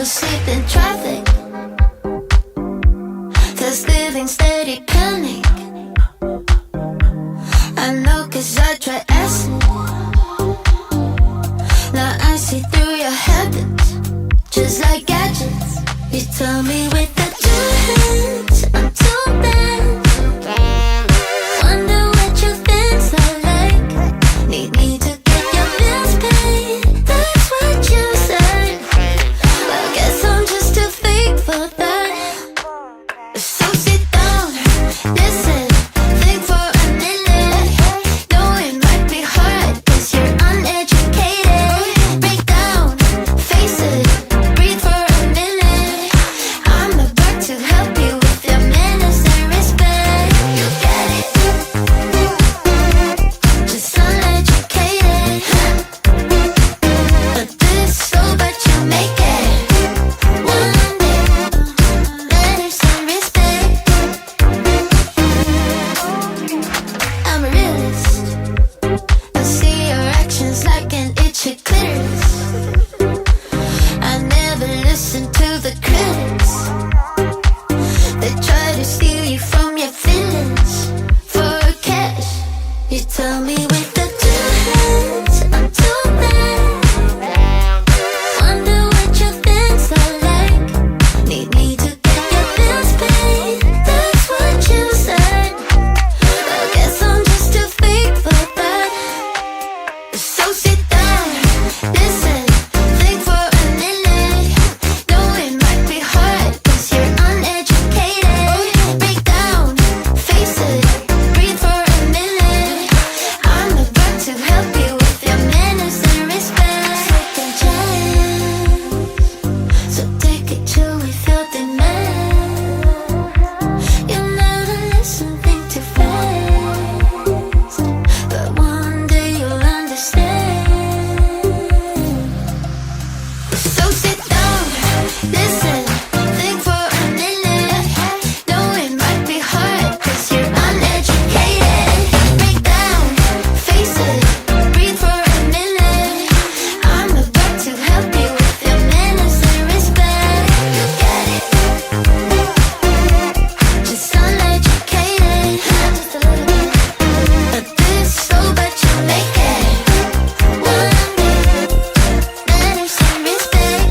asleep in traffic. There's living steady panic. I know 'cause I try acid. Now I see through your habits, just like gadgets. You tell me with the two hands I'm too bad. Wonder what your things are like. Need me to get your bills paid. That's what you said. I guess I'm just too fake for that. So sit down, listen, think for a minute. Know it might be hard 'cause you're uneducated. Break down, face it, breathe for a minute. I'm about to help you with your manners and respect. You get it? Just uneducated. But this so but you make it. One day, manners and respect. I'm a realist. I see your actions like an itchy clitoris. I never listen to the critics. They try to steal you from your feelings for cash. You tell me with the two hands I'm too bad. Wonder what your things are like. Need me to get your bills paid. That's what you said. I guess I'm just too fake for that. So sit down, listen, think for a minute. Know it might be hard 'cause you're uneducated. Break down, face it, breathe for a minute. I'm about to help you with your manners and respect. Second chance, so take it till we feel the man. You never listen, think too fast. But one day you'll understand. So sit down, listen, think for a minute. Know it might be hard 'cause you're uneducated. Break down, face it, breathe for a minute. I'm about to help you with your manners and respect. You get it? Just uneducated, just a little bit. But this so but you make it. One day, manners and respect.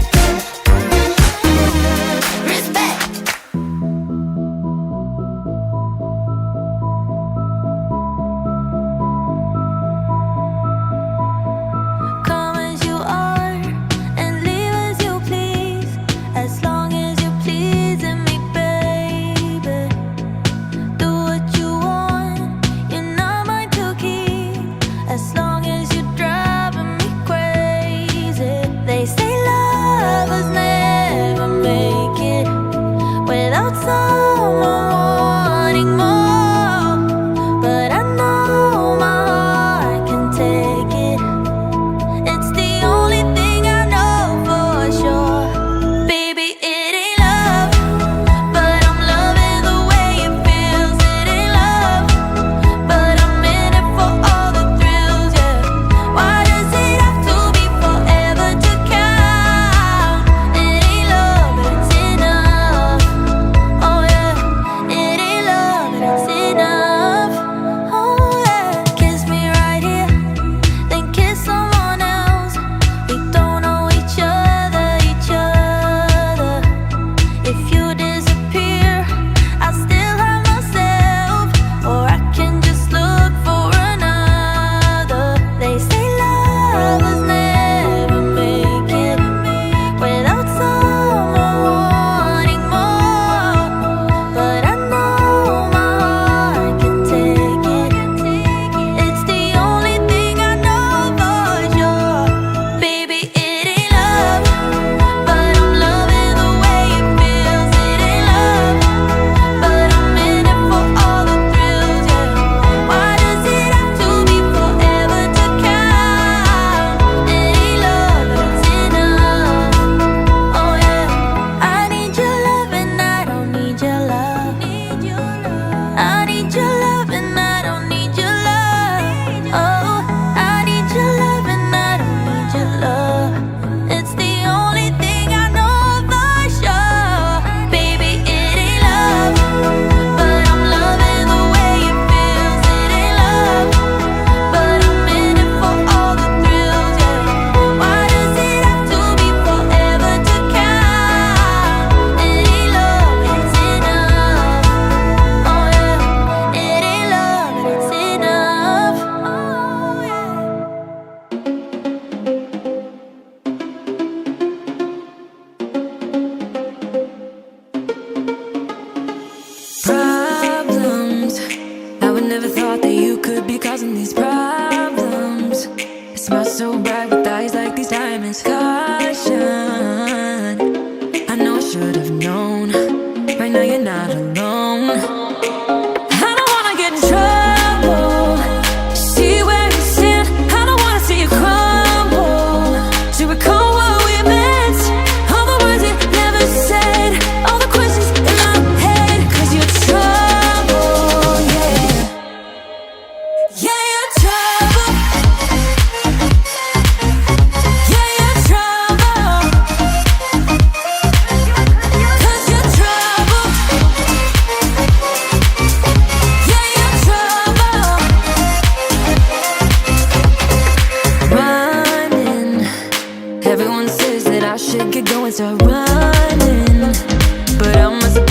Everyone says that I should get going, start running, but I must